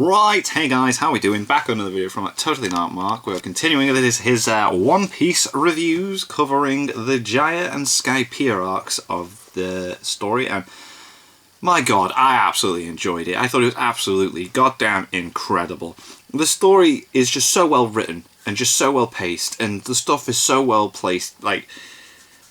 Right, hey guys, how we doing? Back on another video from Totally Not Mark. We're continuing with his One Piece reviews covering the Jaya and Skypiea arcs of the story, and my god, I absolutely enjoyed it. I thought it was absolutely goddamn incredible. The story is just so well written and just so well paced, and the stuff is so well placed. Like,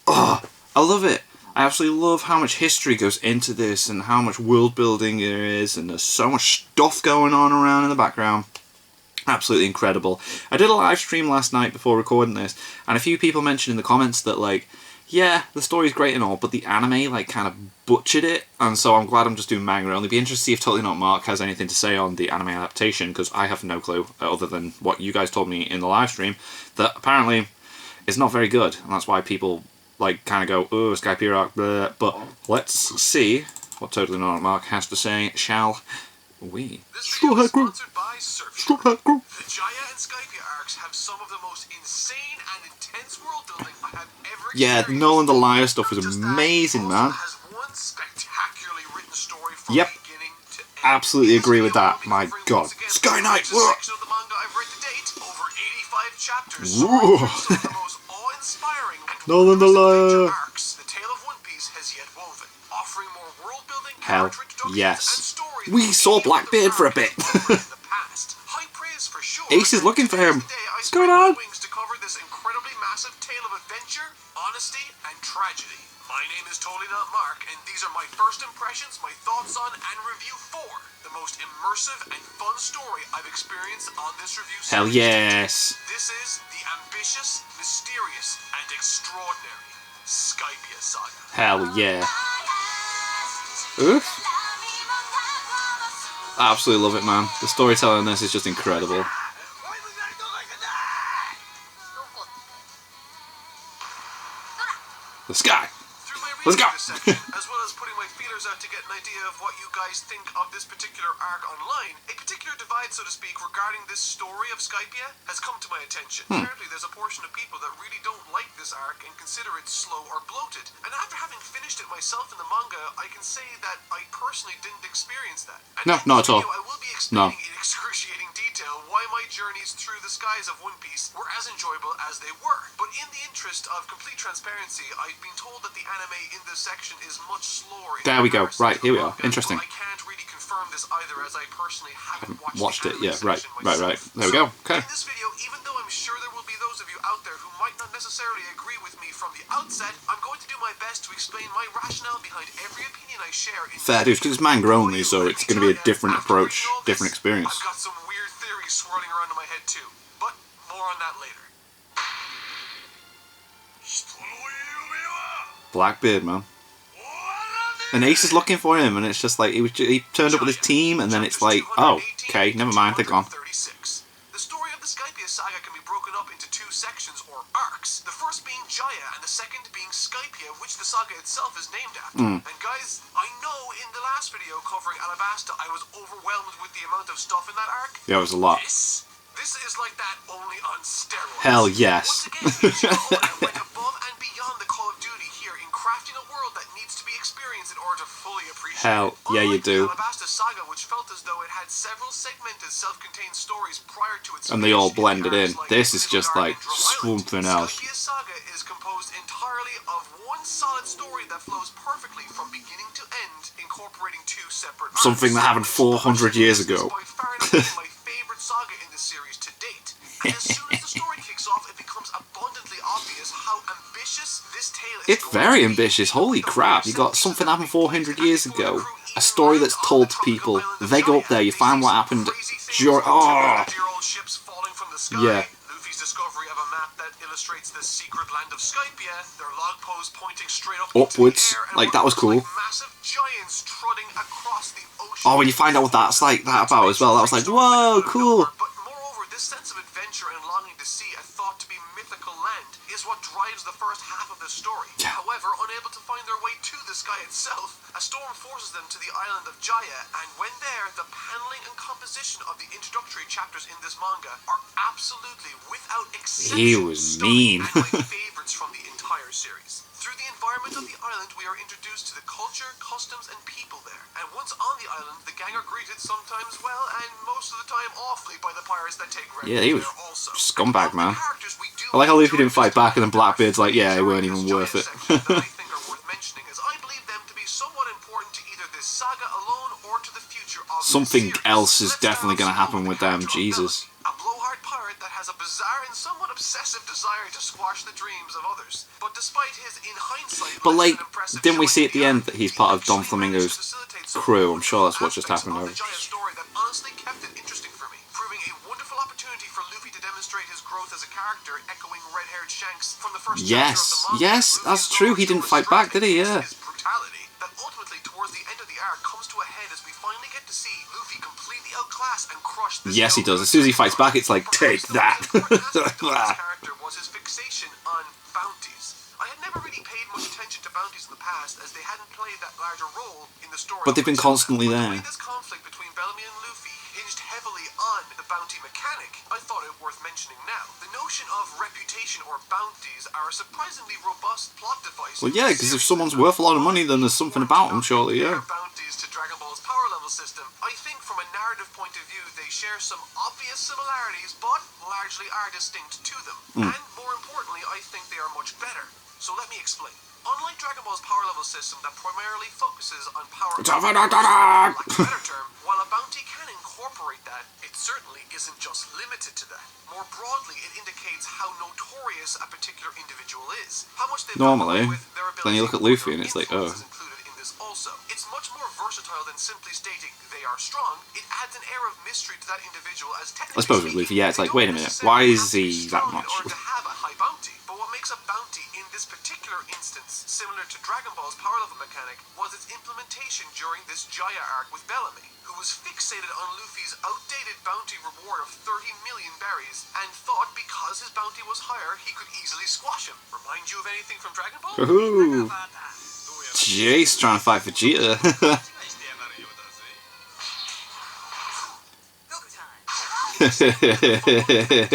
oh, I love it. I absolutely love how much history goes into this and how much world building there is, and there's so much stuff going on around in the background. Absolutely incredible. I did a live stream last night before recording this, and a few people mentioned in the comments that, like, yeah, the story's great and all, but the anime, like, kind of butchered it, and so I'm glad I'm just doing manga only. Be interested to see if Totally Not Mark has anything to say on the anime adaptation, because I have no clue, other than what you guys told me in the live stream, that apparently it's not very good, and that's why people, like, kind of go, oh, Skypiea arc, blah. But let's see what Totally Not Mark has to say, shall we? This video is sponsored by Surfing. The Jaya and Skypiea arcs have some of the most insane and intense world building I have ever experienced. Yeah, Noland the Liar stuff was amazing, man. Has one spectacularly written story from beginning to end. Absolutely agree with that. My god. Sky Knight! Section of the manga I've read to date, over 85 chapters. Some of the most awe-inspiring and Noland the Liar arcs the tale of One Piece has yet woven, offering more world building, hell yes. and stories. We saw Blackbeard for a bit. High praise for sure. Ace is looking for him. What's going on? To cover this incredibly massive tale of adventure, honesty, and tragedy. My name is Totally Not Mark, and these are my first impressions, my thoughts on, and review for the most immersive and fun story I've experienced on this review series. Hell yes. This is the ambitious, mysterious, and extraordinary Skypiea saga. Hell yeah. Oof. I absolutely love it, man. The storytelling in this is just incredible. The sky. Let's go! As well as putting my feelers out to get an idea of what you guys think of this particular arc online, a particular divide, so to speak, regarding this story of Skypiea has come to my attention. Apparently there's a portion of people that really don't like this arc and consider it slow or bloated. And after having finished it myself in the manga, I can say that I personally didn't experience that. And no, not at all. I will be explaining in excruciating detail why my journeys through the skies of One Piece were as enjoyable as they were. But in the interest of complete transparency, I've been told that the anime in this section is much slower. There we go. Right, here we are. Interesting. I can't really confirm this either, as I personally haven't watched it. Yeah, right. There we go. Okay. In this video, even though I'm sure there will be those of you out there who might not necessarily agree with me from the outset, I'm going to do my best to explain my rationale behind every opinion I share. Fair dues, because it's manga only, so it's going to be a different approach, different experience. I've got some weird theories swirling around in my head too, but more on that later. Blackbeard, man. And Ace is looking for him, and it's just like he turned up with his team, and then it's like, oh, okay, never mind, they're gone. The story of the Skypiea saga can be broken up into two sections or arcs. The first being Jaya, and the second being Skypiea, which the saga itself is named after. And guys, I know in the last video covering Alabasta, I was overwhelmed with the amount of stuff in that arc. Yeah, it was a lot. This is like that, only on steroids. Hell yes. Once again, I went above and beyond the Call of Duty here in crafting a world that needs to be experienced in order to fully appreciate Hell yeah, you do. The Alabasta saga, which felt as though it had several segmented, self-contained stories prior to its and they all blended in. like This is just like something else. Skypiea saga is composed entirely of one solid story that flows perfectly from beginning to end, incorporating two separate Something that happened 400 years ago. My favorite saga in the series to date. And as soon as the story kicks off, it becomes abundantly obvious how ambitious this tale is. It's very ambitious. Holy crap! You got something that happened 400 years ago. A story that's told to people. They go up there. You find what happened. Yeah. Luffy's discovery of a map that illustrates the secret land of Skypiea. Their log post pointing straight upwards. Like, that was cool. Massive giants trotting across the ocean. Oh, when you find out what that's like that about as well, that was like, whoa, cool. But moreover, this sense of adventure and longing to see a thought to be mythical land is what drives the first half of the story. Yeah. However, unable to find their way to the sky itself, a storm forces them to the island of Jaya, and when there, the paneling and composition of the introductory chapters in this manga are absolutely, without exception, He was mean. and my favorites from the entire series. Through the environment of the island, we are introduced to the culture, customs, and people there. And once on the island, the gang are greeted sometimes, well, and most time awfully by the pirates that take refuge Yeah, he was there also. scumbag, man. Characters we do I like how Luffy enjoy didn't fight back, and then visiting Blackbeard's like, yeah, they weren't during even this worth it. Jaya section that I think are worth mentioning, as I believe them to be somewhat important to either this saga alone or to the future of Something the series. else is Let's definitely start going to off happen with with the them, character of Jesus. Bellamy, a blowhard pirate that has a bizarre and somewhat obsessive desire to squash the dreams of others. But despite his, in hindsight, But, like, less than impressive didn't we see showing at the in end arc, that he's he part of Don actually managed Flamingo's to facilitate some crew? I'm sure that's what just aspects happened of over. the Jaya story that honestly kept it interesting for me, proving a wonderful opportunity for Luffy to demonstrate his growth as a character, echoing red-haired Shanks from the first chapter of the manga. Yes, that's true. He didn't fight back, did he? Yeah. His brutality that ultimately, towards the end of the arc, comes to a head as we finally get to see Luffy completely outclass and crush this. Yes, he does. As soon as he fights back, it's like, take that. This character was his fixation on bounties. I had never really paid much attention to bounties in the past, as they hadn't played that larger role in the story. But they've been constantly But there. the way this conflict between Bellamy and Luffy hinged heavily on the bounty mechanic, I thought it worth mentioning now. The notion of reputation or bounties are a surprisingly robust plot device. Well, yeah, because if someone's worth a lot of money, then there's something about them, surely, yeah. Bounties to Dragon Ball's power level system. I think from a narrative point of view, they share some obvious similarities, but largely are distinct to them. And more importantly, I think they are much better. So let me explain. Unlike Dragon Ball's power level system that primarily focuses on power level, for lack of a better term, while a bounty can incorporate that, it certainly isn't just limited to that. More broadly, it indicates how notorious a particular individual is, how much they've Normally, with their ability, then you look at Luffy and it's like, oh. is included in this also. It's much more versatile than simply stating they are strong. It adds an air of mystery to that individual, as technically I suppose with Luffy, yeah, it's like, wait a minute, why is he that much? In order to have a high bounty. But what makes a bounty in this particular instance similar to Dragon Ball's power level mechanic was its implementation during this Jaya arc with Bellamy, who was fixated on Luffy's outdated bounty reward of 30 million berries and thought because his bounty was higher, he could easily squash him. Remind you of anything from Dragon Ball? Ooh. Jace trying to fight Vegeta.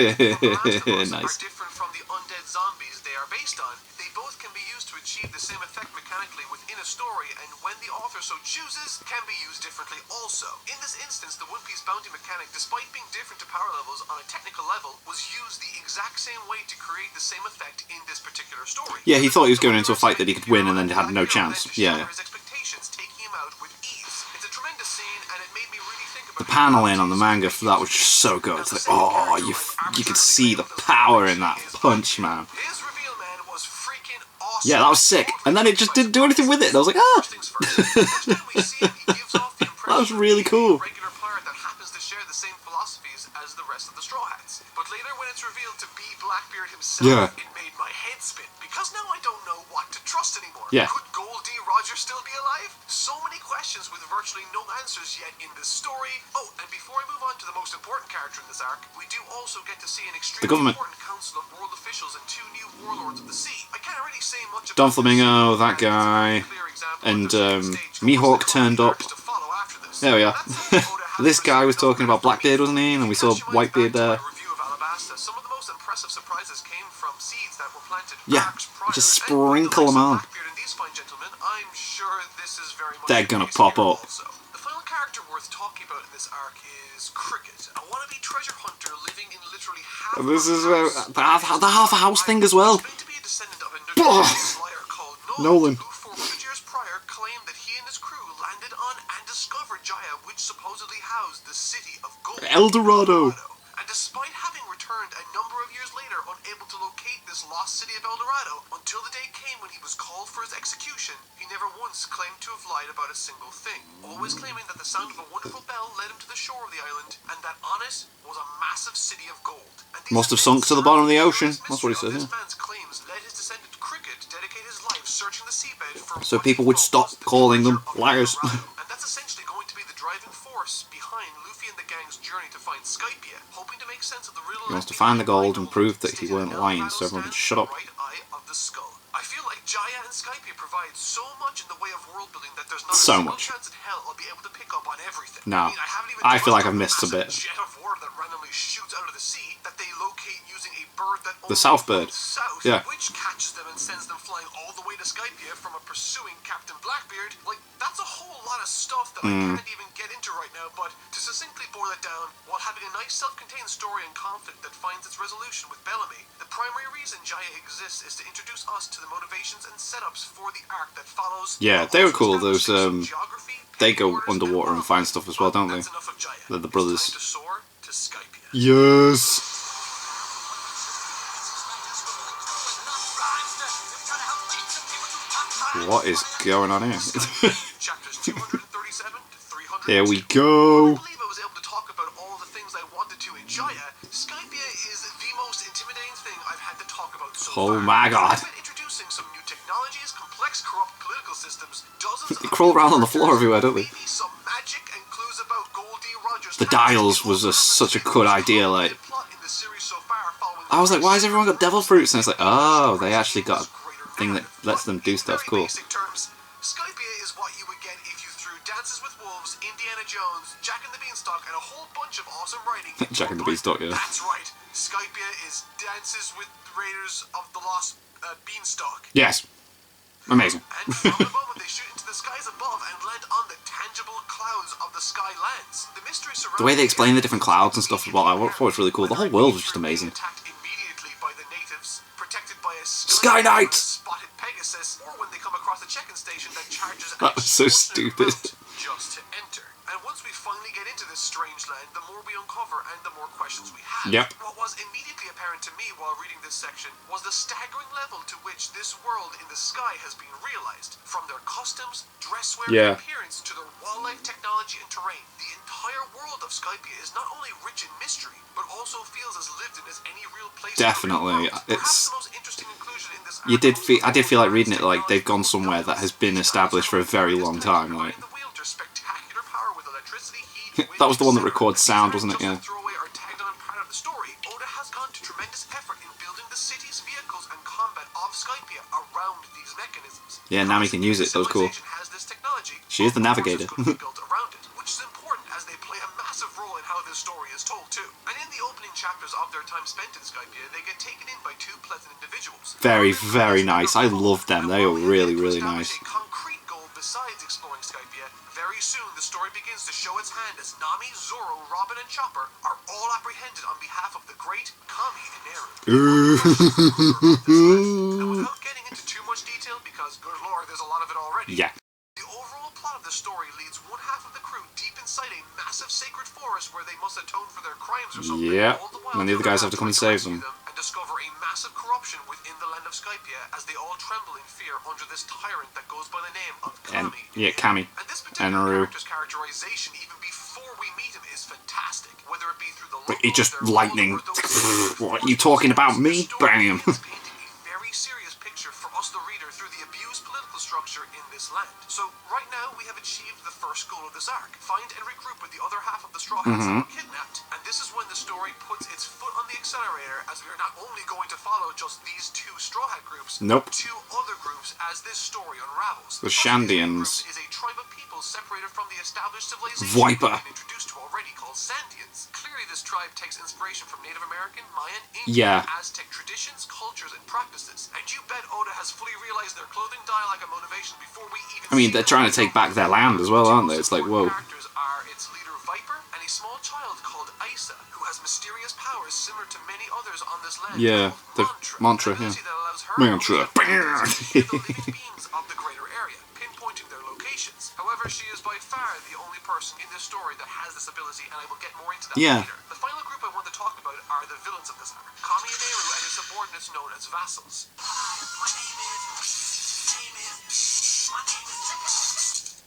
Nice. Are different from the undead zombies they are based on. They both can be used to achieve the same effect mechanically within a story, and when the author so chooses, can be used differently also. In this instance, the One Piece bounty mechanic, despite being different to power levels on a technical level, was used the exact same way to create the same effect in this particular story. Yeah, he thought he was going into a fight that he could win and then had no chance. Yeah. His expectations, taking him out with ease. It's a tremendous scene, and it made me really think about The paneling on the manga for that was just so good. It's like, oh, you could see the power in that punch, man. His reveal, man, was freaking awesome. Yeah, that was sick. And then it just didn't do anything with it. And I was like, ah. That was really cool. Regular pirate that happens to share the same philosophies as the rest of the Straw Hats. But later, when it's revealed to be Blackbeard himself, Yeah. it made my head spin, because now I don't know what to trust anymore. Yeah. Could Gold D. Roger still be alive? So many questions with virtually no answers yet in this story. Oh, and before I move on to the most important character in this arc, we do also get to see an extremely government. important council of world officials and two new warlords of the sea. I can't really say much about Don Flamingo, that guy, and Mihawk turned up. There we are. This guy was talking about Blackbeard, wasn't he? And we saw Whitebeard there. Some of the most impressive surprises came from seeds that were planted. Yeah, just sprinkle them on. I'm sure this is very much They're gonna pop up. The final character worth talking about in this arc is Cricket, a wannabe treasure hunter living in literally half. This is the half a house thing as well. Claimed to be a descendant of a notorious liar called Nolan. who 400 years prior claimed that he and his crew landed on and discovered Jaya, which supposedly housed the city of gold. El Dorado. And despite having returned a number of years later unable to locate this lost city of El Dorado, until the day came when he was called for his execution, he never once claimed to have lied about a single thing, always claiming that the sound of a wonderful bell led him to the shore of the island, and that on it was a massive city of gold. And these Must have sunk to the bottom of the ocean. That's what he mystery says, of this man's claims led his descendant Cricket to dedicate his life searching the seabed for So what people he would thought stop was the calling them treasure of El liars. Dorado. And that's essentially going to be the driving force behind Luffy and the gang's journey to find Skypiea, hoping to make sense of the riddle. He wants to find the gold and prove that he weren't lying, so everyone can shut up. Right eye of the skull. I feel like Jaya and Skypiea provide so much in the way of world building that there's not So a single much. chance in hell I'll be able to pick up on everything. No. I haven't even I feel like touched I've on missed a the bit. massive jet of war that randomly shoots out of the sea that they locate using a bird that The only South bird. floats south, Yeah. which catches them and sends them flying all the way to Skypiea from a pursuing Captain Blackbeard. Like, that's a whole lot of stuff that I can't even get into chapter right now, but to succinctly boil it down, while having a nice self-contained story and conflict that finds its resolution with Bellamy, the primary reason Jaya exists is to introduce us to the motivations and setups for the arc that follows. Yeah, they were cool. Those they go underwater and find stuff as well, don't they? They're the brothers. It's time to soar to Skypiea. Yes. What is going on here? Chapters 237 to 300. Here we go. I believe I was able to talk about all the things I wanted to in Jaya. Skypiea is the most intimidating thing I've had to talk about so Oh far. my god. I've been introducing some new technologies, complex, corrupt political systems, dozens They of crawl around on the floor everywhere, don't they? maybe some magic and clues about Goldie Rogers. The dials was such a good idea. Like, Plot in the series so far following I was like, why has everyone got devil fruits? And it's like, oh, they actually got a thing that lets them do stuff. Very Cool. basic terms, Skypiea is what you would get if you threw Dances with Wolves, Indiana Jones, Jack and the Beanstalk, and a whole bunch of awesome writing. Jack and the Beanstalk, yeah. That's right. Skypiea is Dances with Raiders of the Lost Beanstalk. Yes. Amazing. And from the moment they shoot into the skies above and land on the tangible clouds of the Skylands, the mystery surrounding The way they explain the different clouds and stuff as well, I thought it was really cool. The whole world was just amazing. Attacked immediately by the natives, protected by a Sky Knight! spotted Pegasus, or when they come across a check-in station that charges That was so extortionate stupid. amount just to enter. And once we finally get into this strange land, the more we uncover and the more questions we have. Yep. What was immediately apparent to me while reading this section was the staggering level to which this world in the sky has been realized. From their customs, dresswear, Yeah. and appearance to their wildlife technology and terrain, the entire world of Skypiea is not only rich in mystery, but also feels as lived in as any real place. Definitely. in the real world. It's- Perhaps the most interesting inclusion in this I did article feel like reading it like they've gone somewhere that has been established for a very long time. Like, the wheel to spectacular power with electricity, heat, that was the one that wind, records sound, wasn't it? just a Yeah. throwaway or tagged on part of the story. Oda has gone to tremendous effort in building the cities, vehicles, and combat of Skypiea around these mechanisms. Yeah, Nami can use it. That was cool. Civilization has this technology. She is the of course navigator. it's going to be built around it, which is important as they play a massive role in how this story is told too. And in the opening chapters of their time spent in Skypiea, they get taken in by two pleasant individuals. Very, very nice. I love them. They were really, really nice. A concrete goal besides exploring Skypiea. Very soon, the story begins to show its hand as Nami, Zoro, Robin, and Chopper are all apprehended on behalf of the great Kami Eneru. And without getting into too much detail, because good lord, there's a lot of it already. Yeah. The overall plot of the story leads one half of the crew deep inside a massive sacred forest where they must atone for their crimes or something. Yeah. All the while And the other guys have to come and save them. And discover a massive corruption within the land of Skypiea as they all tremble in fear under this tyrant that goes by the name of And Kami. yeah, Kami. And this particular Eneru. character's characterization, even before we meet him, is fantastic. Whether it be through the But he logos, just their lightning. role, or the What are you talking about? Me? Bam. It's painting a very serious picture for us, the reader, through the abused political structure in this land. So right now we have achieved the first goal of this arc: find and regroup with the other half of the Straw Hats that were kidnapped. And this is when the story puts its foot on the accelerator, as we are not only going to follow just these two Straw Hat groups, Nope. but two other groups as this story unravels. The first Shandians. group is a tribe of people separated from the established civilization Viper. we've been introduced to already, called Sandians. Clearly, this tribe takes inspiration from Native American, Mayan, Incan, Yeah. Aztec traditions, cultures, and practices. And you bet Oda has fully realized their clothing dialogue and motivation before we even. I mean, see they're them. trying to take back their land as well, aren't they? It's like, whoa. Characters are its leader Viper and a small child called Isa, who has mysterious powers similar to many others on this land. Yeah, called the mantra, an ability yeah. that allows her Mantra. to hear the living beings of the greater area, pinpointing their locations. However, she is by far the only person in this story that has this ability, and I will get more into that Yeah. later. The final group I want to talk about are the villains of this arc: Kami Eneru and his subordinates known as vassals.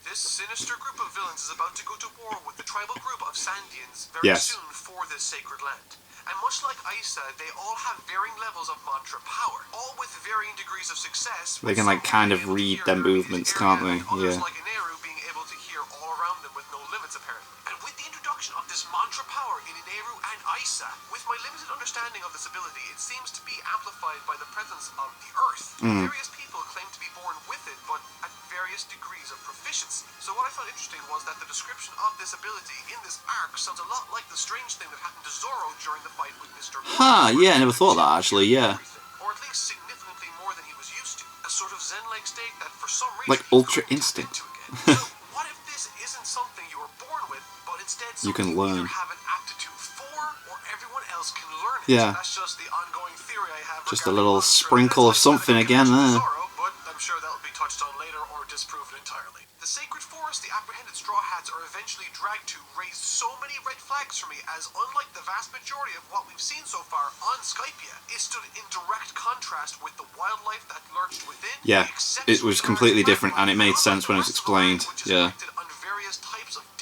This sinister group of villains is about to go to war with the tribal group of Sandians very Yes. soon for this sacred land. And much like Isa, they all have varying levels of mantra power, all with varying degrees of success. They with can, like, some kind being of able to read hear their their immediate movements, area, can't they? and others, Yeah. like Eneru, being able to hear all around them with no limits, apparently. And with the introduction of this mantra power in Eneru and Isa, with my limited understanding of this ability, it seems to be amplified by the presence of the Earth. Various people claim to be born with it, but at various degrees of proficiency. So what I found interesting was that the description of this ability in this arc sounds a lot like the strange thing that happened to Zoro during the fight with Mr. Huh, yeah, I never thought that, actually, yeah. Or at least significantly more than he was used to. A sort of zen-like state that for some reason Like he Ultra couldn't Instinct. tap into again. So what if this isn't something you were born with, but instead You can learn. either have an aptitude for, or everyone else can learn it. Yeah. That's just the ongoing theory I have. Just a little sprinkle of something again there. But I'm sure that will be touched on later or disproven entirely. The sacred forest the apprehended Straw Hats are eventually dragged to raised so many red flags for me, as unlike the vast majority of what we've seen so far on Skypiea, it stood in direct contrast with the wildlife that lurched within. Yeah, it was completely different, and it made sense when it's explained. Yeah.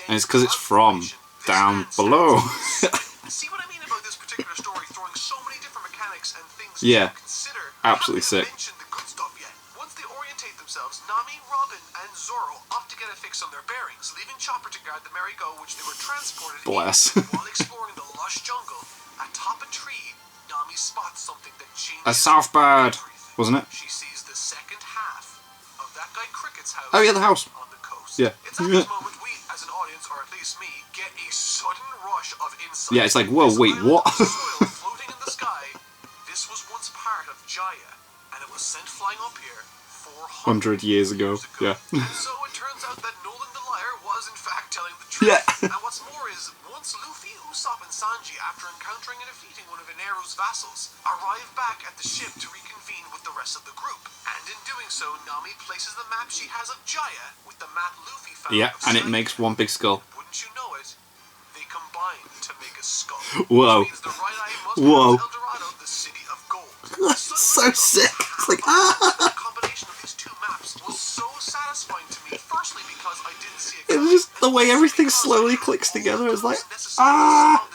And it's because it's from down below. See what I mean about this particular story, throwing so many different mechanics and things Yeah, to consider. absolutely sick. The good stuff yet. Once they orientate themselves, Nami, Robin, and Zoro opt to get a fix on their bearings, leaving Chopper to guard the merry-go which they were transported Bless. in. While exploring the lush jungle, atop a tree, Nami spots something that changes A south bird, everything. wasn't it? She sees the second half of that guy Cricket's house. Oh yeah, the house. On the coast. Yeah. It's at this moment we, as an audience, or at least me, get a sudden rush of insight. Yeah, it's like, whoa, This wait, island what? of soil floating in the sky. This was once part of Jaya, and it was sent flying up here 400 years ago. Yeah. So it turns out that Noland the Liar was in fact telling the truth. Yeah. And what's more is, once Luffy, Usopp, and Sanji, after encountering and defeating one of Eneru's vassals, arrive back at the ship to reconvene with the rest of the group. And in doing so, Nami places the map she has of Jaya with the map Luffy found. Yeah, of and it Skypiea. makes one big skull. Wouldn't you know it? They combine to make a skull. Whoa. Which means the right eye must Whoa. have El Dorado, the city of gold. That's so sick. It's like, The combination of these two maps was so satisfying to me. Firstly, because I didn't see it. it's just the way everything slowly clicks together. It's like, ah.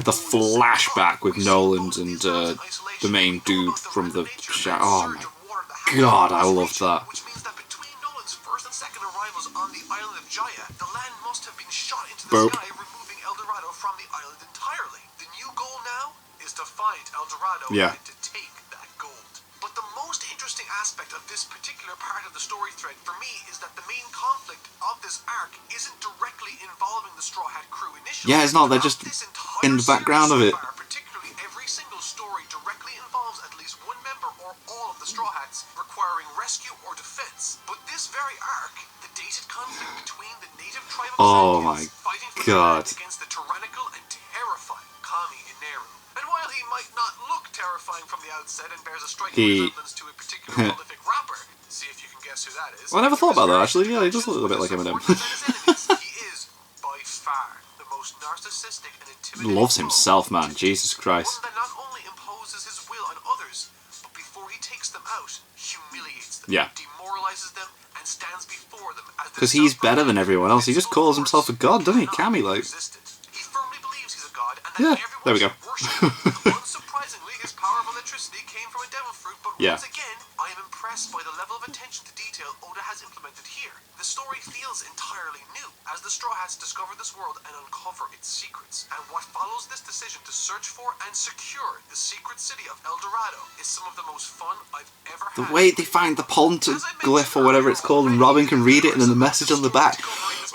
The flashback with Noland and the main dude from the shadow. Oh my god, I love that. Which means that between Noland's first and second arrivals on the island of Jaya, the land must have been shot into the Boop. sky, removing El Dorado from the island entirely. The new goal now is to find El Dorado Yeah. and to take that gold. But the most interesting aspect of this particular part of the story thread for me is that the main conflict of this arc isn't directly involving the Straw Hat crew initially. Yeah, it's not, they're just This entire in the background of series it. so far, particularly every single story directly involves at least one member or all of the Straw Hats requiring rescue or defense. But this very arc, the dated conflict between the native tribe of Oh Scythians my fighting for God. the land against the tyrannical and terrifying Kami Enel. And while he might not look terrifying from the outset and bears a striking resemblance to a particular prolific rapper, see if you can guess who that is. Well, I never thought about that actually. Yeah, he does look a bit like Eminem. He is by far the most narcissistic and intimidating. Loves foe. himself, man. Jesus Christ. One that not only imposes his will on others, but before he takes them out, humiliates them, Yeah. demoralizes them, and stands before them as the Because he's better than everyone else. He just calls himself a god, doesn't he? Kami, like. He firmly believes he's a god, and that Yeah, everyone there we go. should worship him. Unsurprisingly, his power of electricity came from a devil fruit, but Yeah. once again, I am impressed by the level of attention to detail Oda has implemented here. The story feels entirely new, as the Straw Hats discover this world and uncover its secrets. And what follows this decision to search for and secure the secret city of El Dorado is some of the most fun I've ever had. The way they find the poneglyph or whatever it's called, and Robin can read it, and then the message on the back.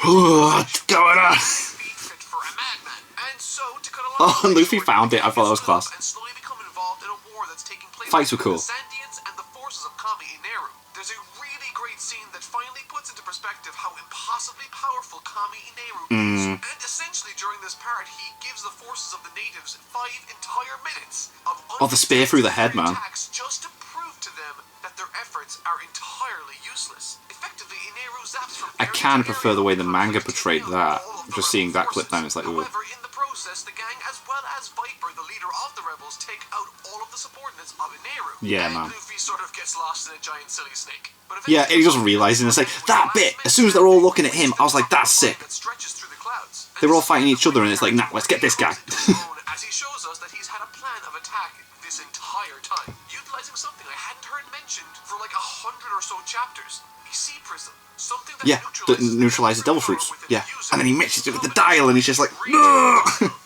What's going on? Oh, Luffy found it. I thought that was class. Fights were cool. There's a really great scene that finally puts into perspective how impossibly powerful Kami Eneru is. And essentially during this part, he gives the forces of the natives 5 entire minutes of Oh, the spear through the head, man. attacks just to prove to them that their efforts are entirely useless. Effectively, Eneru zaps from I area can to prefer the way the area, manga practically portrayed that. all of the Just seeing that rebel clip down, it's like, ooh. However, in the process, the gang, as well as Viper, the leader of the rebels, take out all of the subordinates of Eneru. Yeah, and man. Luffy sort of gets lost in a giant silly snake. But Yeah, he doesn't realise it. It's like, that bit, as soon as they're all looking at him, I was like, that's sick. That stretches through the clouds. They were all fighting each other, and it's like, nah, let's get this guy. As he shows us that he's had a plan of attack this entire time, utilizing something I hadn't heard mentioned for like 100 or so chapters. A sea prism, something that Yeah, that neutralises devil fruits. Yeah, and then he mixes it with the dial, and he's just like, no.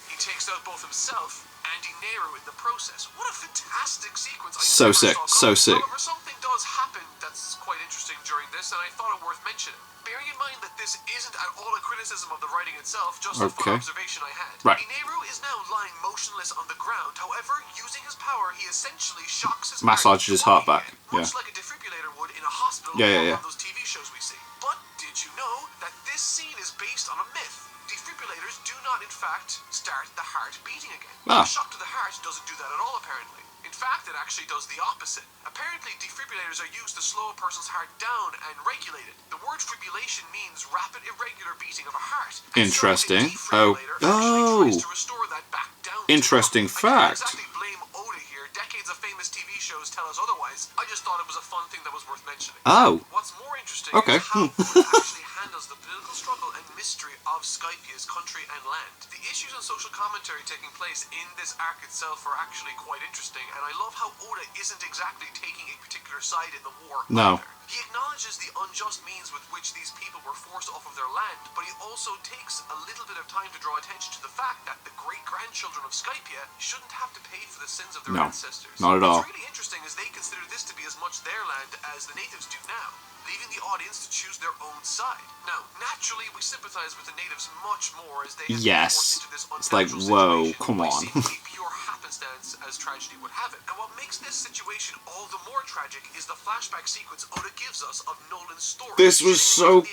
He takes out both himself and Eneru in the process. What a fantastic sequence! I So never sick, saw so coming. sick. However, something does happen that's quite interesting during this, and I thought it worth mentioning. Bearing in mind that this isn't at all a criticism of the writing itself, just a Okay. fun observation I had. Right. Eneru is now lying motionless on the ground. However, using his power, he essentially shocks his Massages his heart back. much Yeah. like a defibrillator would in a hospital Yeah, yeah, or yeah. one of those TV shows we see. But did did you know that this scene is based on a myth? Defibrillators do not, in fact, start the heart beating again. Ah. A shock to the heart doesn't do that at all, apparently. In fact, it actually does the opposite. Apparently, defibrillators are used to slow a person's heart down and regulate it. The word fibrillation means rapid, irregular beating of a heart. And Interesting. So a defibrillator actually tries to restore that back down. Interesting fact. I can't exactly blame Oda here. Decades of famous TV shows tell us otherwise. I just thought it was a fun thing that was worth mentioning. Oh. What's more interesting Okay. is how Oda actually handles the political struggle and mystery of Skypiea's country and land. The issues and social commentary taking place in this arc itself are actually quite interesting, and I love how Oda isn't exactly taking a particular side in the war No. either. He acknowledges the unjust means with which these people were forced off of their land, but he also takes a little bit of time to draw attention to the fact that the great-grandchildren of Skypiea shouldn't have to pay for the sins of their ancestors. Not at all. What's really interesting is they consider this to be as much their land as the natives do now, leaving the audience to choose their own side. Now, naturally, we sympathize with the natives much more as they have been forced into this It's like, unnatural whoa, situation come by on. seemingly pure happenstance as tragedy would have it. And what makes this situation all the more tragic is the flashback sequence Oda gives us of Noland's story. This was so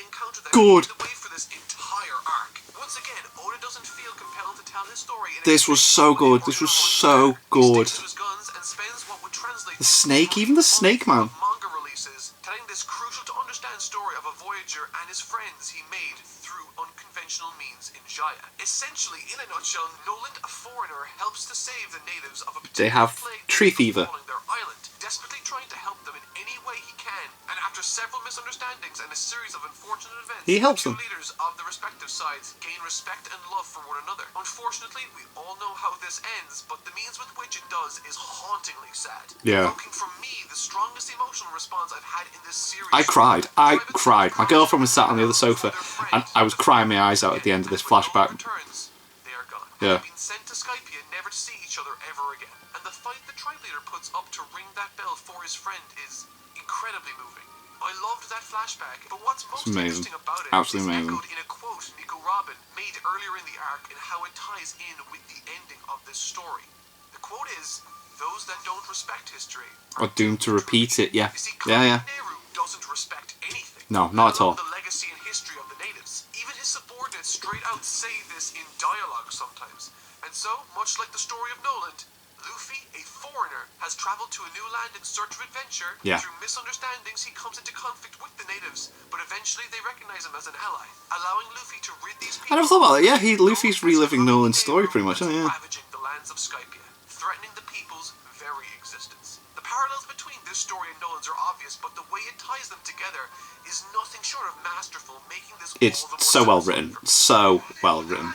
good. The way for this entire arc. Once again, Oda doesn't feel compelled to tell his story. This was so good. This was so good. He sticks to his guns and spends what would translate The snake, even the snake man. manga releases, telling this crucial to understand story of a voyager and his friends he made through unconventional means in Jaya. Essentially, in a nutshell, Noland, a foreigner, helps to save the natives of a particular They have plague tree that is fever. befalling their island, desperately trying to help them in any way he can. And after several misunderstandings and a series of unfortunate events, He helps the them. two leaders of the respective sides gain respect and love for one another. Unfortunately, we all know how this ends, but the means with which it does is hauntingly sad. Yeah. Evoking from me the strongest emotional response I've had in this series. I cried. I cried. My girlfriend was sat on the other sofa, and I was crying my eyes out at the end of this flashback. Returns, they are gone. Yeah. They've been sent to Skypiea never to see each other ever again. And the fight the tribe leader puts up to ring that bell for his friend is incredibly moving. I loved that flashback, but what's most amazing. interesting about it Absolutely is amazing. echoed in a quote Nico Robin made earlier in the arc and how it ties in with the ending of this story. The quote is, "Those that don't respect history Are doomed to repeat it. Yeah. You see, Yeah. Nehru doesn't respect anything. No, not at all. The legacy and history of the natives. Even his subordinates straight out say this in dialogue sometimes. And so, much like the story of Noland, Luffy, a foreigner, has traveled to a new land in search of adventure. Yeah. Through misunderstandings, he comes into conflict with the natives, but eventually they recognize him as an ally, allowing Luffy to rid these people. I never thought about that. Yeah, Luffy's reliving Nolan's story pretty much, isn't he? Yeah. Ravaging the lands of Skypiea, threatening the people's very existence. The parallels between this story and Nolan's are obvious, but the way it ties them together is nothing short of masterful, making this It's all the more so well satisfying written. for me. So well written.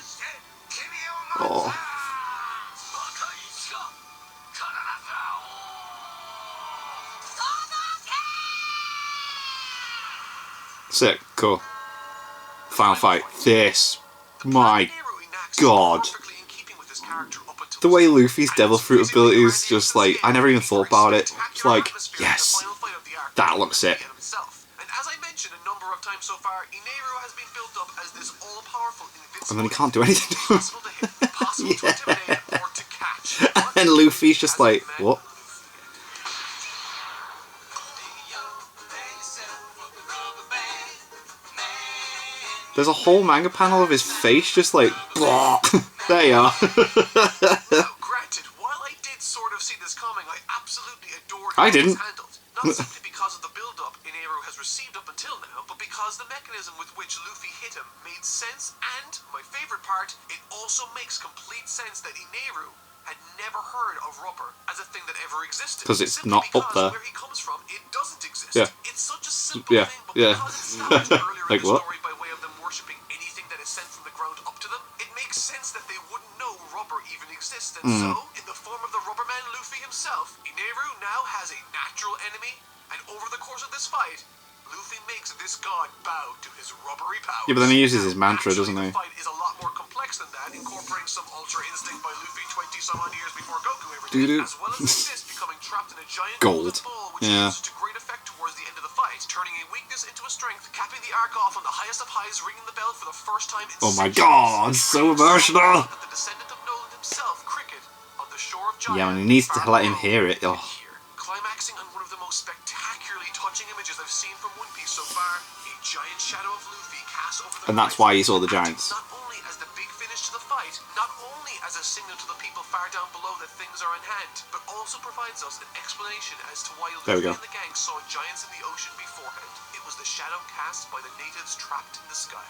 Oh. Sick. Cool. Final fight. This. My God. The way Luffy's Devil Fruit ability is just like, I never even thought about it. It's like, yes. That looks sick. And as I mentioned a number of times so far, Enel has been built up as this all-powerful, invincible, And then he can't do anything. impossible to hit, impossible to intimidate or to catch. And Luffy's just like, what? There's a whole manga panel of his face just like, blah. There you are. Now, granted, while I did sort of see this coming, I absolutely adored how I didn't. it was handled. Not simply because of the build-up Enel has received up until now, but because the mechanism with which Luffy hit him made sense, and, my favorite part, it also makes complete sense that Enel had never heard of rubber as a thing that ever existed. Because it's Simply not up because there. where he comes from, it doesn't exist. Yeah. It's such a simple Yeah, thing, but yeah. because it starts earlier Like in the what? story by way of them worshipping anything that is sent from the ground up to them, it makes sense that they wouldn't know rubber even exists. And so, in the form of the rubber man Luffy himself, Enel now has a natural enemy, and over the course of this fight, Luffy makes this god bow to his rubbery powers. Yeah, but then he uses his mantra, Actually, doesn't he? The fight is a lot more complex than that, incorporating some Ultra Instinct by Luffy 20-some-odd years before Goku ever did, Doo-doo. as well as his fist becoming trapped in a giant Gold. golden ball, which Yeah. he uses to great effect towards the end of the fight, turning a weakness into a strength, capping the arc off on the highest of highs, ringing the bell for the first time in Oh my centuries. God, so emotional. That the descendant of Noland himself, Cricket, on the shore of Jaya, Yeah, and he needs to far let him below, hear it. could Oh. hear. Climaxing on one of the most spectacularly touching images I've seen from One Piece so far, a giant shadow of Luffy And that's why he saw the giants. Not only as the big finish to the fight, not only as a signal to the people far down below that things are in hand, but also provides us an explanation as to why Luffy and the gang saw giants in the ocean beforehand. It was the shadow cast by the natives trapped in the sky.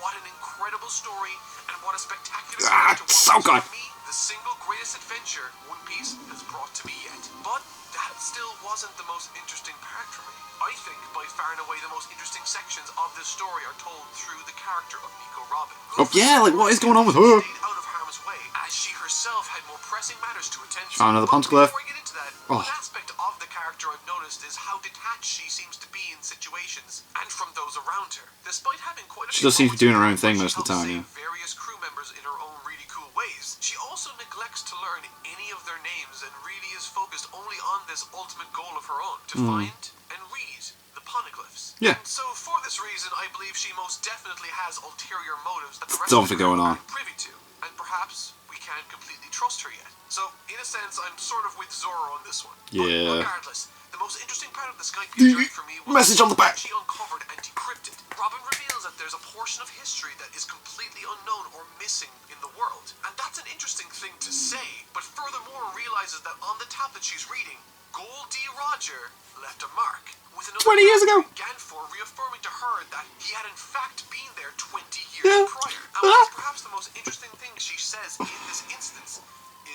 What an incredible story, and what a spectacular start to what was, for me, the single greatest adventure One Piece has brought to me yet. But that still wasn't the most interesting part for me. I think by far and away the most interesting sections of this story are told through the character of Nico Robin. Oh yeah, like what is going on with her? Stayed out of harm's way, as she herself had more pressing matters to attend to. Found another poneglyph. Before I get into that, one aspect of the character I've noticed is how detached she seems to be in situations and from those around her. Despite having quite a She does seem to be doing her own thing most of the time, yeah. Various crew members in her own really cool ways, she also neglects to learn any of their names and really is focused only on this ultimate goal of her own, to find and read the poneglyphs. Yeah. And so for this reason, I believe she most definitely has ulterior motives that the rest Something of the going on. aren't privy to, and perhaps we can't completely trust her yet. So, in a sense, I'm sort of with Zoro on this one. Yeah. But regardless, the most interesting part of the Skypiea journey for me was message on the back. she uncovered and decrypted. Robin reveals that there's a portion of history that is completely unknown or missing in the world. And that's an interesting thing to say, but furthermore realizes that on the tab that she's reading, Gold D. Roger left a mark. With another 20 years ago. Ganfor reaffirming to her that he had in fact been there 20 years prior. And what's perhaps the most interesting thing she says in this instance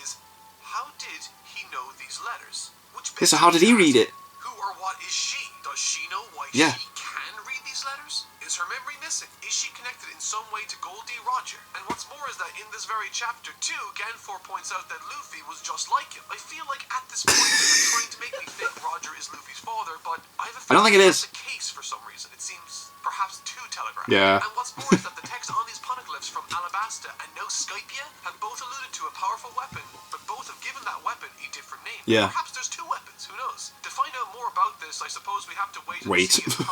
is, how did he know these letters? Which Yeah, so how did he read it? Who or what is she? Does she know why Yeah. she can read these letters? Is her memory missing? Is she connected in some way to Goldie Roger? And what's more is that in this very chapter too, Ganfor points out that Luffy was just like him. I feel like at this point they're trying to make me think Roger is Luffy's father, but I have a I don't feeling think it that's is. the case for some reason. It seems perhaps too telegraphed. Yeah. And what's more is that the text on these poneglyphs from Alabasta and now Skypiea have both alluded to a powerful weapon, but both have given that weapon a different name. Yeah. Perhaps there's two weapons, who knows? To find out more about this, I suppose we have to wait and Wait. see how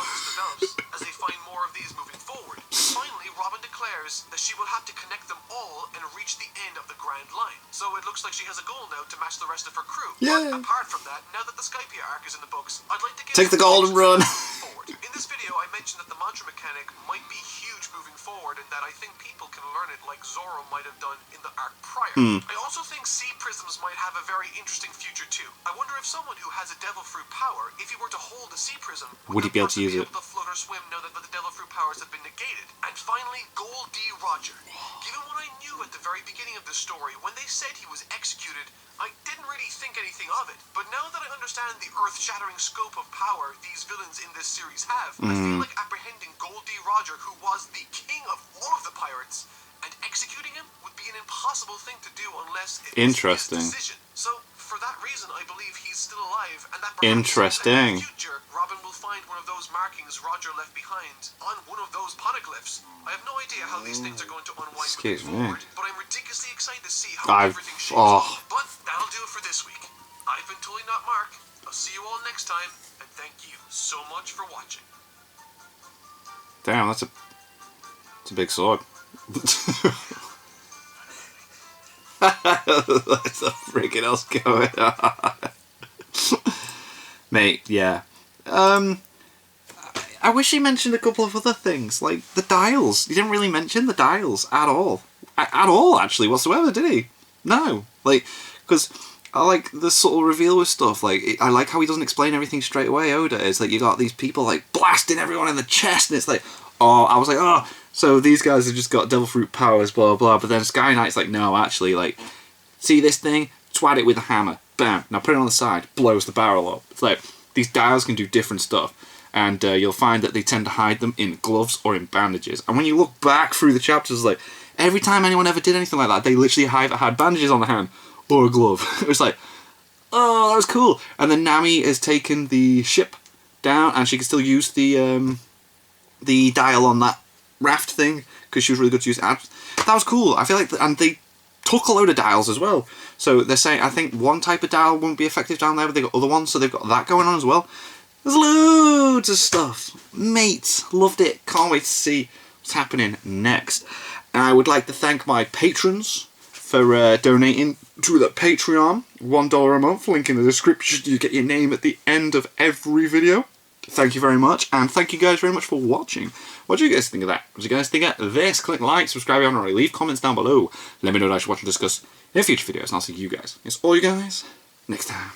this develops as they find more of these moving forward. And finally, Robin declares that she will have to connect them all and reach the end of the Grand Line. So it looks like she has a goal now to match the rest of her crew. Yeah. But apart from that, now that the Skypiea arc is in the books, I'd like to give Take the golden run. forward. In this video, I mentioned that the mantra mechanic might be huge moving forward, and that I think people can learn it like Zoro might have done in the arc prior. I also think sea prisms might have a very interesting future too. I wonder if someone who has a devil fruit power, if he were to hold a sea prism, Would he that be able to person use it? able to float or swim now that the devil fruit powers have been negated? And finally, Gold D. Roger. Given what I knew at the very beginning of this story, when they said he was executed, I didn't really think anything of it. But now that I understand the earth-shattering scope of power these villains in this series have, I feel like apprehending Gold D. Roger, who was the king of all of the pirates, and executing him would be an impossible thing to do unless it was Interesting. his decision. So, for that reason, I believe he's still alive, and that perhaps Interesting. in the future, Robin will find one of those markings Roger left behind on one of those poneglyphs. I have no idea how these things are going to unwind Excuse moving me. forward, but I'm ridiculously excited to see how everything shapes up. But that'll do it for this week. I've been Totally Not Mark. I'll see you all next time, and thank you so much for watching. Damn, that's a big sword. What's the freaking else going on? Mate, yeah. I wish he mentioned a couple of other things, like the dials. He didn't really mention the dials at all. At all, actually, whatsoever, did he? No. Like, because I like the subtle reveal with stuff. Like, I like how he doesn't explain everything straight away, Oda. It's like you got these people, like, blasting everyone in the chest, and it's like, oh, I was like, oh, so these guys have just got devil fruit powers, blah, blah, but then Sky Knight's like, no, actually, like, see this thing? Twat it with a hammer. Bam. Now put it on the side. Blows the barrel up. It's like, these dials can do different stuff. And you'll find that they tend to hide them in gloves or in bandages. And when you look back through the chapters, like, every time anyone ever did anything like that, they literally had bandages on the hand or a glove. It was like, oh, that was cool. And then Nami has taken the ship down, and she can still use the dial on that raft thing because she was really good to use. That was cool. I feel like, and they took a load of dials as well. So they're saying, I think one type of dial won't be effective down there, but they've got other ones, so they've got that going on as well. There's loads of stuff. Mate, loved it. Can't wait to see what's happening next. And I would like to thank my patrons for donating to the Patreon. $1 a month, link in the description. You get your name at the end of every video. Thank you very much, and thank you guys very much for watching. What do you guys think of that? What do you guys think of this? Click like, subscribe if you haven't already. Leave comments down below. Let me know what I should watch and discuss in future videos, and I'll see you guys. It's all you guys next time.